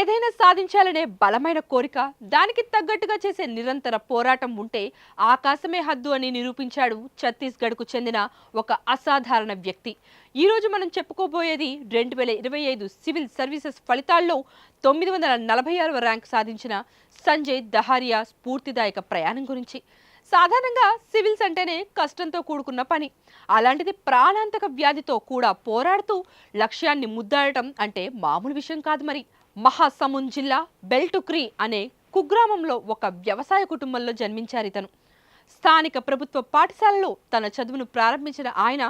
ఏదైనా సాధించాలనే బలమైన కోరిక, దానికి తగ్గట్టుగా చేసే నిరంతర పోరాటం ఉంటే ఆకాశమే హద్దు అని నిరూపించాడు ఛత్తీస్గఢ్కు చెందిన ఒక అసాధారణ వ్యక్తి. ఈరోజు మనం చెప్పుకోబోయేది 2025 సివిల్ సర్వీసెస్ ఫలితాల్లో 946వ ర్యాంక్ సాధించిన సంజయ్ దహారియా స్ఫూర్తిదాయక ప్రయాణం గురించి. సాధారణంగా సివిల్స్ అంటేనే కష్టంతో కూడుకున్న పని. అలాంటిది ప్రాణాంతక వ్యాధితో కూడా పోరాడుతూ లక్ష్యాన్ని ముద్దాడటం అంటే మామూలు విషయం కాదు మరి. మహాసముంద్ జిల్లా బెల్టుక్రీ అనే కుగ్రామంలో ఒక వ్యవసాయ కుటుంబంలో జన్మించారు ఇతను. స్థానిక ప్రభుత్వ పాఠశాలలో తన చదువును ప్రారంభించిన ఆయన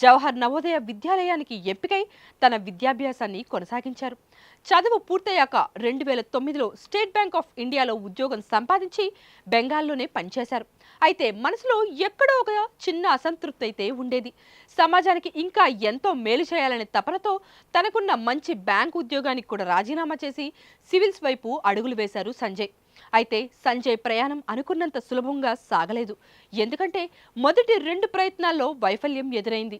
జవహర్ నవోదయ విద్యాలయానికి ఎంపికై తన విద్యాభ్యాసాన్ని కొనసాగించారు. చదువు పూర్తయ్యాక 2009లో స్టేట్ బ్యాంక్ ఆఫ్ ఇండియాలో ఉద్యోగం సంపాదించి బెంగాల్లోనే పనిచేశారు. అయితే మనసులో ఎక్కడో ఒక చిన్న అసంతృప్తి అయితే ఉండేది. సమాజానికి ఇంకా ఎంతో మేలు చేయాలనే తపనతో తనకున్న మంచి బ్యాంక్ ఉద్యోగానికి కూడా రాజీనామా చేసి సివిల్స్ వైపు అడుగులు వేశారు సంజయ్. అయితే సంజయ్ ప్రయాణం అనుకున్నంత సులభంగా సాగలేదు. ఎందుకంటే మొదటి 2 ప్రయత్నాల్లో వైఫల్యం ఎదురైంది.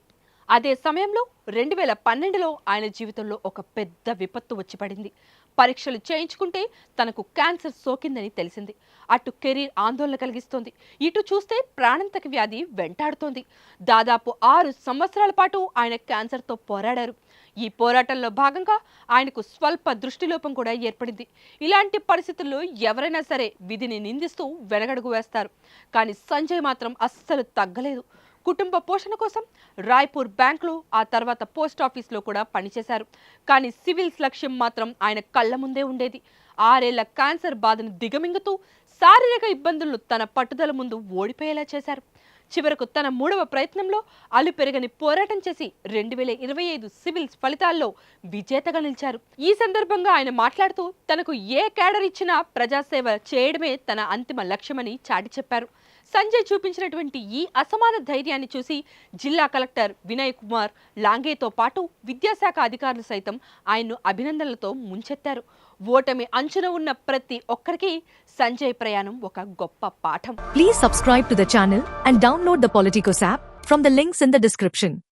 అదే సమయంలో 2012లో ఆయన జీవితంలో ఒక పెద్ద విపత్తు వచ్చి పడింది. పరీక్షలు చేయించుకుంటే తనకు క్యాన్సర్ సోకిందని తెలిసింది. అటు కెరీర్ ఆందోళన కలిగిస్తోంది, ఇటు చూస్తే ప్రాణాంతక వ్యాధి వెంటాడుతోంది. దాదాపు 6 సంవత్సరాల పాటు ఆయన క్యాన్సర్తో పోరాడారు. ఈ పోరాటంలో భాగంగా ఆయనకు స్వల్ప దృష్టిలోపం కూడా ఏర్పడింది. ఇలాంటి పరిస్థితుల్లో ఎవరైనా సరే విధిని నిందిస్తూ వెనగడుగు వేస్తారు. కానీ సంజయ్ మాత్రం అస్సలు తగ్గలేదు. కుటుంబ పోషణ కోసం రాయ్పూర్ బ్యాంకులో, ఆ తర్వాత పోస్ట్ ఆఫీస్లో కూడా పనిచేశారు. కానీ సివిల్స్ లక్ష్యం మాత్రం ఆయన కళ్ళ ముందే ఉండేది. 6 ఏళ్ల క్యాన్సర్ బాధను దిగమింగుతూ శారీరక ఇబ్బందులను తన పట్టుదల ముందు ఓడిపోయేలా చేశారు. చివరకు తన 3వ ప్రయత్నంలో అలుపెరగని పోరాటం చేసి 2025 సివిల్స్ ఫలితాల్లో విజేతగా నిలిచారు. ఈ సందర్భంగా ఆయన మాట్లాడుతూ తనకు ఏ క్యాడర్ ఇచ్చినా ప్రజాసేవ చేయడమే తన అంతిమ లక్ష్యమని చాటి చెప్పారు. సంజయ్ చూపించినటువంటి ఈ అసమాన ధైర్యాన్ని చూసి జిల్లా కలెక్టర్ వినయ్ కుమార్ లాంగేతో పాటు విద్యాశాఖ అధికారులు సైతం ఆయన్ను అభినందనలతో ముంచెత్తారు. ఓటమి అంచున ఉన్న ప్రతి ఒక్కరికి సంజయ్ ప్రయాణం ఒక గొప్ప పాఠం. Please subscribe to the channel and download the Politicos app from the links in the description.